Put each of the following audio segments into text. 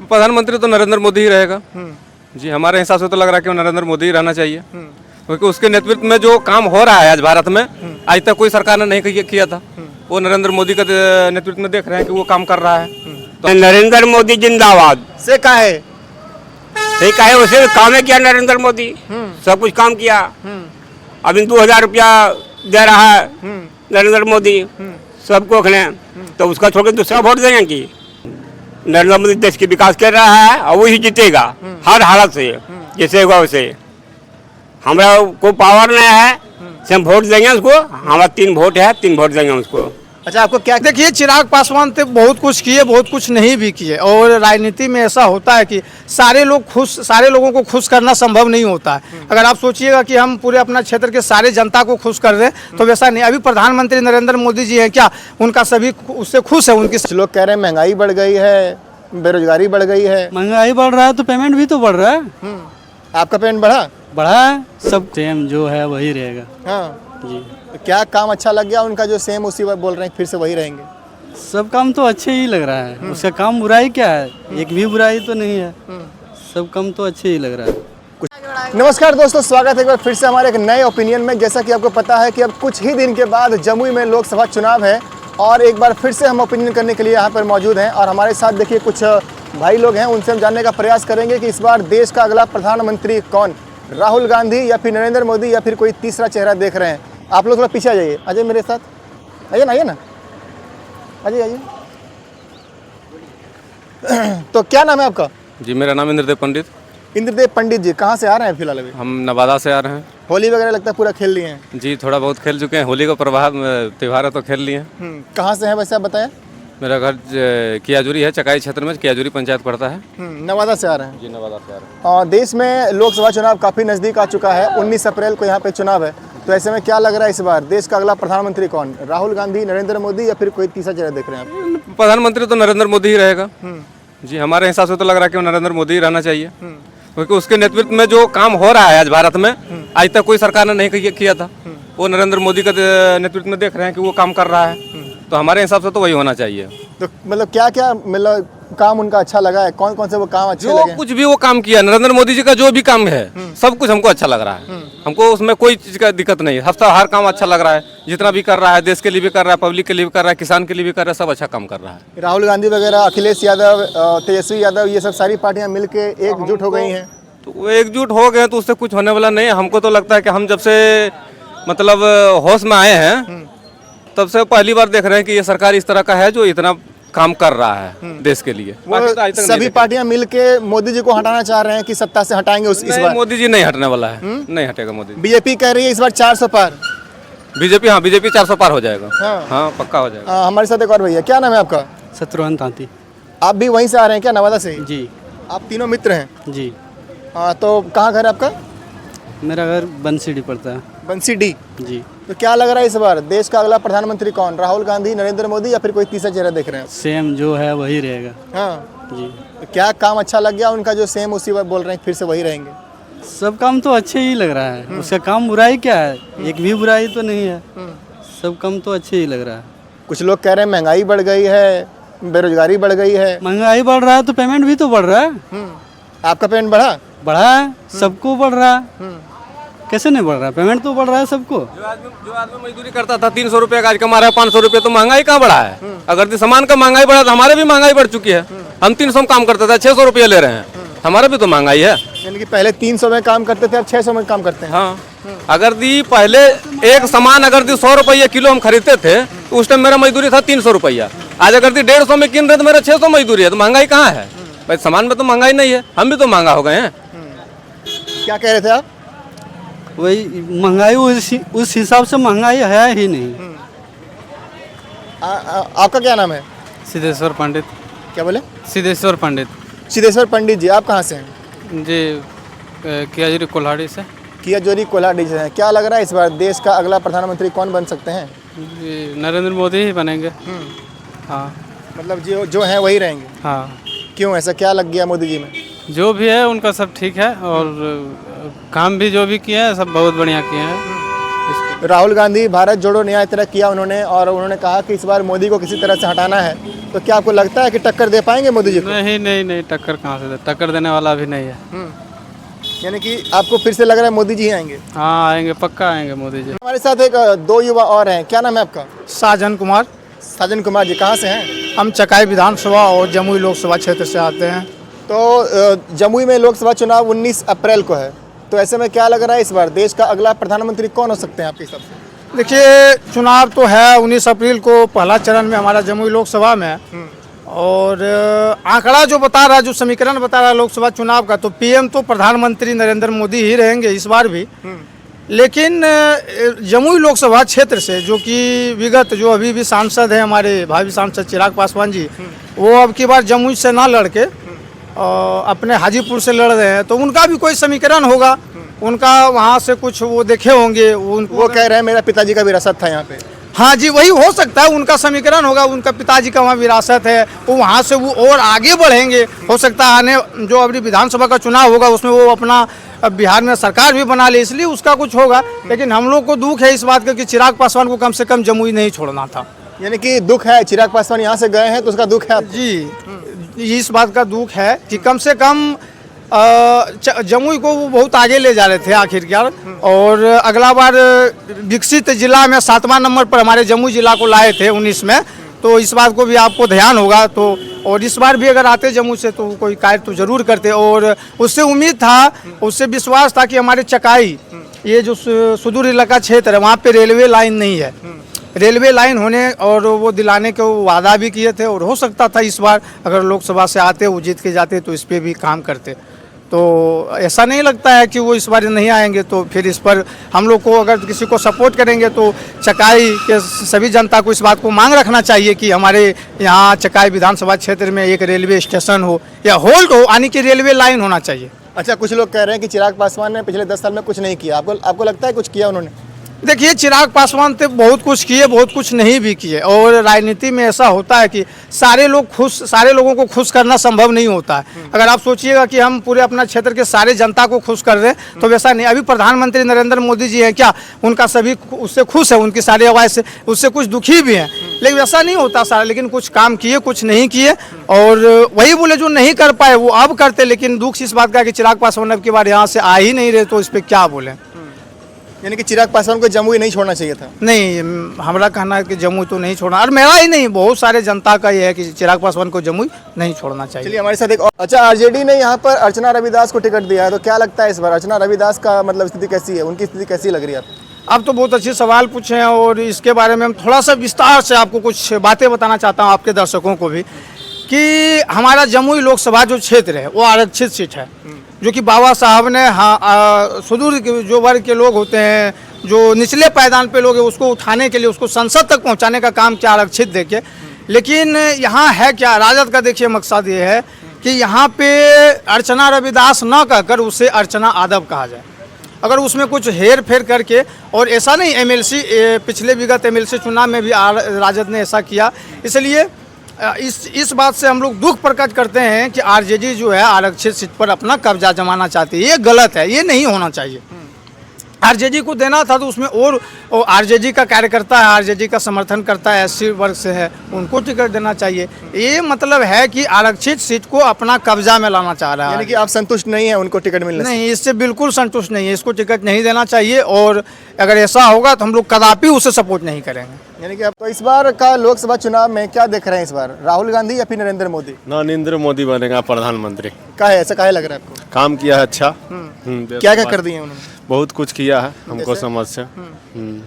प्रधानमंत्री तो नरेंद्र मोदी ही रहेगा। जी, हमारे हिसाब से तो लग रहा है कि नरेंद्र मोदी ही रहना चाहिए, क्योंकि उसके नेतृत्व में जो काम हो रहा है आज भारत में, आज तक कोई सरकार ने नहीं किया था। वो नरेंद्र मोदी का नेतृत्व में देख रहे हैं कि वो काम कर रहा है। तो नरेंद्र मोदी जिंदाबाद से का है सही कहे, उसे काम है किया नरेंद्र मोदी, सब कुछ काम किया। अभी 2000 रुपया दे रहा है नरेंद्र मोदी सबको खिले, तो उसका छोड़ के दूसरा वोट देंगे कि नरेंद्र मोदी देश की विकास कर रहा है और वही जीतेगा हर हालत से, जैसे होगा वैसे। हमारा को पावर नहीं है से हम वोट देंगे उसको, हमारा 3 वोट है, 3 वोट देंगे उसको। अच्छा, आपको क्या देखिए, चिराग पासवान तो बहुत कुछ किए, बहुत कुछ नहीं भी किए, और राजनीति में ऐसा होता है कि सारे लोगों को खुश करना संभव नहीं होता है। अगर आप सोचिएगा कि हम पूरे अपना क्षेत्र के सारे जनता को खुश कर दें तो वैसा नहीं। अभी प्रधानमंत्री नरेंद्र मोदी जी हैं, क्या उनका सभी उससे खुश है? उनकी लोग कह रहे हैं महंगाई बढ़ गई है, बेरोजगारी बढ़ गई है। महंगाई बढ़ रहा है तो पेमेंट भी तो बढ़ रहा है। आपका पेमेंट बढ़ा है, सब सेम जो है वही रहेगा। हाँ जी, तो क्या काम अच्छा लग गया उनका जो सेम उसी बार बोल रहे हैं फिर से वही रहेंगे? सब काम तो अच्छे ही लग रहा है। उसका काम बुराई क्या है? एक भी बुराई तो नहीं है, सब काम तो अच्छे ही लग रहा है। नमस्कार दोस्तों, स्वागत है एक बार फिर से हमारे एक नए ओपिनियन में। जैसा कि आपको पता है कि अब कुछ ही दिन के बाद जमुई में लोकसभा चुनाव है और एक बार फिर से हम ओपिनियन करने के लिए यहाँ पर मौजूद हैं। और हमारे साथ देखिए कुछ भाई लोग हैं, उनसे हम जानने का प्रयास करेंगे कि इस बार देश का अगला प्रधानमंत्री कौन, राहुल गांधी या फिर नरेंद्र मोदी या फिर कोई तीसरा चेहरा देख रहे हैं। आप लोग थोड़ा पीछे आ जाइए, अजय मेरे साथ आइए ना आइए। तो क्या नाम है आपका? जी, मेरा नाम इंद्रदेव पंडित। इंद्रदेव पंडित जी, कहाँ से आ रहे हैं फिलहाल? अभी हम नवादा से आ रहे हैं। होली वगैरह लगता है पूरा खेल लिए हैं? जी, थोड़ा बहुत खेल चुके हैं। होली का त्यौहार है तो खेल लिए हैं। कहाँ से हैं वैसे आप बताएं? मेरा घर कियाजुरी है, चकाई क्षेत्र में कियाजुरी पंचायत पड़ता है। नवादा से आ रहे हैं? जी, नवादा से आ रहे हैं। और देश में लोकसभा चुनाव काफ़ी नज़दीक आ चुका है, 19 अप्रैल को यहाँ पे चुनाव है। तो ऐसे में क्या लग रहा है इस बार देश का अगला प्रधानमंत्री कौन, राहुल गांधी, नरेंद्र मोदी या फिर कोई तीसरा चेहरा देख रहे हैं आप? प्रधानमंत्री तो नरेंद्र मोदी ही रहेगा। जी, हमारे हिसाब से तो लग रहा है कि नरेंद्र मोदी ही रहना चाहिए, क्योंकि उसके नेतृत्व में जो काम हो रहा है आज भारत में, आज तक कोई सरकार ने नहीं किया था। वो नरेंद्र मोदी का नेतृत्व में देख रहे हैं कि वो काम कर रहा है, तो हमारे हिसाब से तो वही होना चाहिए। तो मतलब क्या मतलब काम उनका अच्छा लगा है? कौन कौन से वो काम अच्छे लगे? कुछ भी वो काम किया, नरेंद्र मोदी जी का जो भी काम है सब कुछ हमको अच्छा लग रहा है। हमको उसमें कोई चीज का दिक्कत नहीं है। हर काम अच्छा लग रहा है, जितना भी कर रहा है, देश के लिए भी कर रहा है, पब्लिक के लिए भी कर रहा है, किसान के लिए भी कर रहा है, सब अच्छा काम कर रहा है। राहुल गांधी वगैरह, अखिलेश यादव, तेजस्वी यादव, ये सब सारी पार्टियां मिलके एकजुट हो गई हैं। तो वो एकजुट हो गए तो उससे कुछ होने वाला नहीं है। हमको तो लगता है कि हम जब से मतलब होश में आए हैं तब से पहली बार देख रहे हैं कि ये सरकार इस तरह का है जो इतना काम कर रहा है देश के लिए। सभी पार्टियां मिलके मोदी जी को हटाना चाह रहे हैं कि सत्ता से हटाएंगे इस बार? मोदी जी नहीं हटने वाला है, नहीं हटेगा मोदी। बीजेपी कह रही है इस बार 400 पार। बीजेपी, हाँ, बीजेपी 400 पार हो जाएगा। हाँ, पक्का हो जाएगा। हमारे साथ एक और भैया, क्या नाम है आपका? शत्रुघ्न तांती। आप भी वहीं से आ रहे हैं क्या, नवादा से? जी आप तीनों मित्र हैं? जी, तो कहाँ घर है आपका? मेरा घर बंसीडी पड़ता है। बंसी डी। जी, तो क्या लग रहा है इस बार देश का अगला प्रधानमंत्री कौन, राहुल गांधी, नरेंद्र मोदी या फिर कोई तीसरा चेहरा देख रहे हैं? सेम जो है वही रहेगा। हाँ जी, तो क्या काम अच्छा लग गया उनका जो सेम उसी बार बोल रहे हैं फिर से वही रहेंगे? सब काम तो अच्छे ही लग रहा है। उसका काम बुराई क्या है? एक भी बुराई तो नहीं है, सब काम तो अच्छे ही लग रहा है। कुछ लोग कह रहे हैं महंगाई बढ़ गई है, बेरोजगारी बढ़ गई है। महंगाई बढ़ रहा है तो पेमेंट भी तो बढ़ रहा है। आपका पेमेंट बढ़ा है, सबको बढ़ रहा है। कैसे नहीं बढ़ रहा है? पेमेंट तो बढ़ रहा है सबको। जो आदमी मजदूरी करता था 300 रुपये का आज कमा रहा है 500 रुपये, तो महंगाई कहाँ बढ़ा है? अगर सामान का महंगाई बढ़ा तो हमारे भी महंगाई बढ़ चुकी है। हम 300 में काम करते थे, 600 रुपये ले रहे हैं, हमारा भी तो महंगाई है। यानी कि पहले 300 में काम करते थे, अब 600 में काम करते हैं। हाँ, अगर दी पहले एक सामान अगर दी 100 रुपये किलो हम खरीदते थे तो उस टाइम मेरा मजदूरी था 300 रुपया। आज अगर दी 150 में किन रहे तो मेरा 600 मजदूरी है, तो महंगाई कहाँ है भाई? सामान में तो महंगाई नहीं है, हम भी तो महंगा हो गए हैं। क्या कह रहे थे आप? वही महंगाई उस हिसाब से महंगाई है ही नहीं। आपका क्या नाम है? सिद्धेश्वर पंडित। क्या बोले? सिद्धेश्वर पंडित। सिद्धेश्वर पंडित जी, आप कहाँ से हैं? जी, कियाजुरी कोल्हाड़ी से। कियाजुरी कोल्हाड़ी से हैं। क्या लग रहा है इस बार देश का अगला प्रधानमंत्री कौन बन सकते हैं? नरेंद्र मोदी ही बनेंगे। हाँ, मतलब जो है वही रहेंगे? हाँ। क्यों, ऐसा क्या लग गया मोदी जी में? जो भी है उनका सब ठीक है, और काम भी जो भी किया है सब बहुत बढ़िया किए हैं। राहुल गांधी भारत जोड़ो न्याय यात्रा किया उन्होंने, और उन्होंने कहा कि इस बार मोदी को किसी तरह से हटाना है। तो क्या आपको लगता है कि टक्कर दे पाएंगे मोदी जी को? नहीं नहीं नहीं, टक्कर कहाँ से दे, टक्कर देने वाला भी नहीं है। यानी कि आपको फिर से लग रहा है मोदी जी ही आएंगे? हाँ आएंगे, पक्का आएंगे मोदी जी। हमारे साथ एक दो युवा और हैं, क्या नाम है आपका? साजन कुमार। साजन कुमार जी, कहाँ से हैं? हम चकाई विधानसभा और जमुई लोकसभा क्षेत्र से आते हैं। तो जमुई में लोकसभा चुनाव 19 अप्रैल को है, तो ऐसे में क्या लग रहा है इस बार देश का अगला प्रधानमंत्री कौन हो सकते हैं आपके हिसाब से? देखिए, चुनाव तो है 19 अप्रैल को पहला चरण में हमारा जमुई लोकसभा में, और आंकड़ा जो बता रहा है, जो समीकरण बता रहा है लोकसभा चुनाव का, तो पीएम तो प्रधानमंत्री नरेंद्र मोदी ही रहेंगे इस बार भी। लेकिन जमुई लोकसभा क्षेत्र से जो कि विगत जो अभी भी सांसद हैं हमारे भावी सांसद चिराग पासवान जी, वो अब की बार जमुई से ना लड़के अपने हाजीपुर से लड़ रहे हैं, तो उनका भी कोई समीकरण होगा, उनका वहाँ से कुछ वो देखे होंगे। वो कह रहे हैं मेरा पिताजी का विरासत था यहाँ पे। हाँ जी, वही हो सकता है, उनका समीकरण होगा, उनका पिताजी का वहाँ विरासत है, वो वहाँ से वो और आगे बढ़ेंगे। हो सकता है आने जो अभी विधानसभा का चुनाव होगा उसमें वो अपना बिहार में सरकार भी बना ले, इसलिए उसका कुछ होगा। लेकिन हम लोग को दुख है इस बात का कि चिराग पासवान को कम से कम जमुई नहीं छोड़ना था। यानी कि दुख है, चिराग पासवान यहाँ से गए हैं तो उसका दुख है आपको? जी, इस बात का दुख है कि कम से कम जमुई को वो बहुत आगे ले जा रहे थे आखिरकार, और अगला बार विकसित जिला में 7वां नंबर पर हमारे जमुई जिला को लाए थे 19 में, तो इस बात को भी आपको ध्यान होगा। तो और इस बार भी अगर आते जमुई से तो कोई कार्य तो जरूर करते, और उससे उम्मीद था, उससे विश्वास था कि हमारे चकाई ये जो सुदूर इलाका क्षेत्र है वहाँ पे रेलवे लाइन नहीं है, रेलवे लाइन होने और वो दिलाने के वादा भी किए थे, और हो सकता था इस बार अगर लोकसभा से आते, वो जीत के जाते तो इस पर भी काम करते। तो ऐसा नहीं लगता है कि वो इस बार नहीं आएंगे, तो फिर इस पर हम लोग को अगर किसी को सपोर्ट करेंगे तो चकाई के सभी जनता को इस बात को मांग रखना चाहिए कि हमारे यहाँ चकाई विधानसभा क्षेत्र में एक रेलवे स्टेशन हो या होल्ड हो, यानी कि रेलवे लाइन होना चाहिए। अच्छा, कुछ लोग कह रहे हैं कि चिराग पासवान ने पिछले 10 साल में कुछ नहीं किया, आपको लगता है कुछ किया उन्होंने? देखिए, चिराग पासवान तो बहुत कुछ किए, बहुत कुछ नहीं भी किए, और राजनीति में ऐसा होता है कि सारे लोगों को खुश करना संभव नहीं होता है। अगर आप सोचिएगा कि हम पूरे अपना क्षेत्र के सारे जनता को खुश कर रहे हैं तो वैसा नहीं। अभी प्रधानमंत्री नरेंद्र मोदी जी हैं, क्या उनका सभी उससे खुश है? उनकी सारी आवाज़ से उससे कुछ दुखी भी हैं, लेकिन वैसा नहीं होता सारा। लेकिन कुछ काम किए, कुछ नहीं किए, और वही बोले जो नहीं कर पाए वो अब करते। लेकिन दुख इस बात का कि चिराग पासवान अब की बार यहाँ से आ ही नहीं रहे, तो इस पर क्या बोले। यानी कि चिराग पासवान को जमुई नहीं छोड़ना चाहिए था? नहीं, हमारा कहना है कि जमुई तो नहीं छोड़ना, और मेरा ही नहीं, बहुत सारे जनता का ये है कि चिराग पासवान को जमुई नहीं छोड़ना चाहिए। चलिए हमारे साथ एक और। अच्छा, आरजेडी ने यहाँ पर अर्चना रविदास को टिकट दिया है, तो क्या लगता है इस बार अर्चना रविदास का मतलब स्थिति कैसी है, उनकी स्थिति कैसी लग रही है आपको? आप तो बहुत अच्छे सवाल पूछे हैं, और इसके बारे में हम थोड़ा सा विस्तार से आपको कुछ बातें बताना चाहता हूँ, आपके दर्शकों को भी, कि हमारा जमुई लोकसभा जो क्षेत्र है वो आरक्षित सीट है, जो कि बाबा साहब ने सुदूर जो वर्ग के लोग होते हैं, जो निचले पायदान पे लोग हैं, उसको उठाने के लिए, उसको संसद तक पहुंचाने का काम किया आरक्षित देके। लेकिन यहाँ है क्या, राजद का देखिए मकसद ये है कि यहाँ पे अर्चना रविदास न कहकर उसे अर्चना यादव कहा जाए। अगर उसमें कुछ हेर फेर करके, और ऐसा नहीं, एमएलसी पिछले विगत एमएलसी चुनाव में भी राजद ने ऐसा किया, इसलिए इस बात से हम लोग दुख प्रकट करते हैं कि आरजेडी जो है आरक्षित सीट पर अपना कब्जा जमाना चाहती है। ये गलत है, ये नहीं होना चाहिए। आरजेडी को देना था तो उसमें और आरजेडी का कार्यकर्ता है, आरजेडी का समर्थन करता है, एससी वर्ग से है, उनको टिकट देना चाहिए। ये मतलब है कि आरक्षित सीट को अपना कब्जा में लाना चाह रहा है। यानी कि आप संतुष्ट नहीं है उनको टिकट मिलने से? नहीं, इससे बिल्कुल संतुष्ट नहीं है, इसको टिकट नहीं देना चाहिए, और अगर ऐसा होगा तो हम लोग कदापि उसे सपोर्ट नहीं करेंगे। यानी कि आप तो इस बार का लोकसभा चुनाव में क्या देख रहे हैं इस बार, राहुल गांधी या फिर नरेंद्र मोदी? नरेंद्र मोदी बनेगा प्रधानमंत्री। क्या है, ऐसा काहे लग रहा है आपको? काम किया है अच्छा। क्या क्या कर दिए उन्होंने? बहुत कुछ किया है, हमको समझ से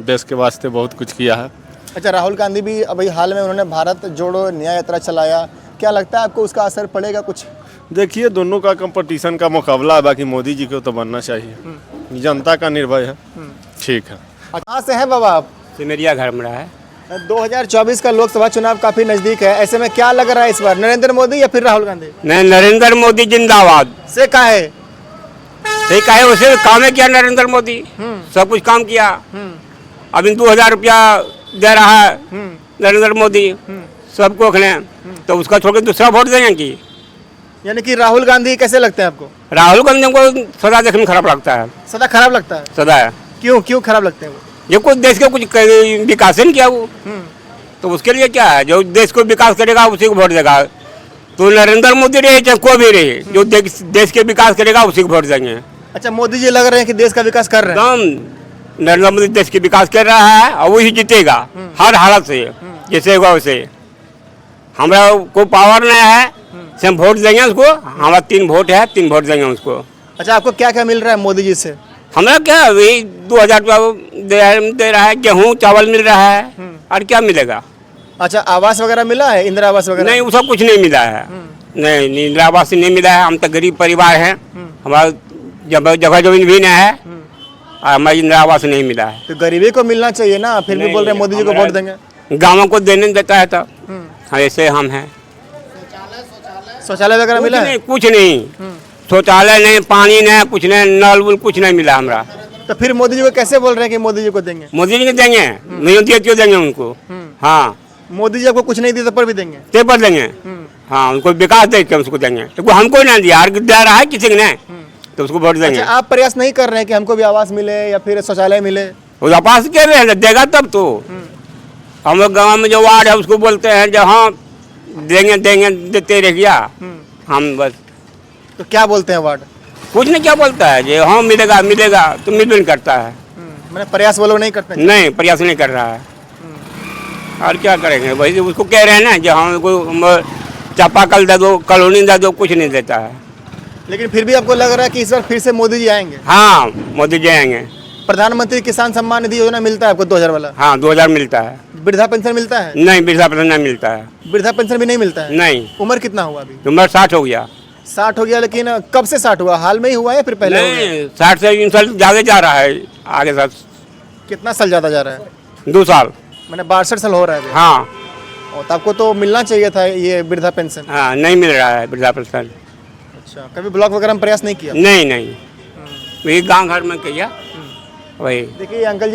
देश के वास्ते बहुत कुछ किया है। अच्छा, राहुल गांधी भी अभी हाल में उन्होंने भारत जोड़ो न्याय यात्रा चलाया, क्या लगता है आपको उसका असर पड़ेगा कुछ? देखिए, दोनों का कंपटीशन का मुकाबला है, बाकी मोदी जी को तो बनना चाहिए, जनता का निर्भय है। ठीक है। कहाँ से हैं बाबा आप? सिमरिया घर में रहा है। 2024 का लोकसभा चुनाव काफी नजदीक है, ऐसे में क्या लग रहा है इस बार, नरेंद्र मोदी या फिर राहुल गांधी? नहीं, नरेंद्र मोदी जिंदाबाद। से का है? सही कहा है, उसे काम है किया नरेंद्र मोदी, सब कुछ काम किया। अभी 2000 रुपया दे रहा है नरेंद्र मोदी सबको खिले, तो उसका छोड़ के दूसरा वोट देंगे कि? यानी कि राहुल गांधी कैसे लगते हैं आपको? राहुल गांधी को सदा देखने में खराब लगता है, सदा खराब लगता है? सदा है। क्यों खराब लगते हैं वो? जो कुछ देश के कुछ विकास नहीं किया वो, तो उसके लिए क्या है, जो देश को विकास करेगा उसी को वोट देगा। तो नरेंद्र मोदी रहे चाहे कोई भी रहे, जो देश के विकास करेगा उसी को वोट देंगे। अच्छा, मोदी जी लग रहे हैं कि देश का विकास कर रहे हैं। एकदम नरेंद्र मोदी देश के विकास कर रहा है और वही जीतेगा हर हालत से, जैसे होगा वैसे। हमारा कोई पावर नहीं है, से हम वोट देंगे उसको। हमारा 3 वोट है, 3 वोट देंगे उसको। अच्छा, आपको क्या क्या मिल रहा है मोदी जी से? हमारा क्या वही 2000 रुपया दे रहा है, गेहूँ चावल मिल रहा है, और क्या मिलेगा। अच्छा, आवास वगैरह मिला है, इंदिरा आवास वगैरह? नहीं, वो सब कुछ नहीं मिला है। नहीं, इंदिरा आवास नहीं मिला है। हम तो गरीब परिवार हैं, हमारा जगह जमीन भी नहीं है, और हमारी इंदिरा आवास नहीं मिला है। तो गरीबी को मिलना चाहिए ना, फिर भी बोल रहे हैं मोदी जी को वोट देंगे। गाँवों को देने देता है तो ऐसे हम हैं। शौचालय वगैरह मिला है? कुछ नहीं, शौचालय नहीं, पानी नहीं, कुछ नहीं, नल वुल कुछ नहीं मिला हमरा। तो फिर मोदी जी को कैसे बोल रहे हैं कि मोदी जी को देंगे? मोदी जी को देंगे, नहीं दिए क्यों देंगे उनको। हाँ, मोदी जी आपको कुछ नहीं दिया तो पर भी देंगे? पेपर देंगे। हाँ, उनको विकास देख के उसको देंगे। तो हमको ना दिया, हर दे रहा है किसी ने, तो उसको वोट देंगे। अच्छा, आप प्रयास नहीं कर रहे हैं कि हमको भी आवास मिले या फिर शौचालय मिले? वो वापस कर रहे हैं, देगा तब तो। हम लोग गाँव में जो वार्ड है उसको बोलते हैं जो हाँ देंगे देंगे, देते रह गया हम बस। तो क्या बोलते हैं वार्ड? कुछ नहीं, क्या बोलता है जो हाँ मिलेगा मिलेगा, तो मिल नहीं करता है। मैंने प्रयास वो लोग नहीं करते? नहीं, प्रयास नहीं कर रहा है। और क्या करेंगे, वही उसको कह रहे हैं ना जो हम चापाकल दे दो, कॉलोनी दे दो, कुछ नहीं देता है। लेकिन फिर भी आपको लग रहा है कि इस बार फिर से मोदी जी आएंगे? हाँ, मोदी जी आएंगे। प्रधानमंत्री किसान सम्मान निधि योजना मिलता है आपको 2000 वाला? हाँ, 2000 मिलता है। वृद्धा पेंशन मिलता है? नहीं, वृद्धा पेंशन नहीं मिलता है। वृद्धा पेंशन भी नहीं मिलता है? नहीं। उम्र कितना हुआ अभी? उम्र 60 हो गया। 60 हो गया, लेकिन कब से 60 हुआ? हाल में ही हुआ या फिर पहले हो गया? नहीं, 60 से 3 साल ज़्यादा जा रहा है आगे साथ। कितना साल ज्यादा जा रहा है? 2 साल। मैंने 62 साल हो रहा है अभी। हाँ। और तो आपको तो मिलना चाहिए था ये वृद्धा पेंशन। हाँ, नहीं मिल रहा है वृद्धा पेंशन। अच्छा, कभी ब्लॉक वगैरह में प्रयास नहीं किया? नहीं नहीं, वही गांव घर में किया वही। देखिए अंकल जी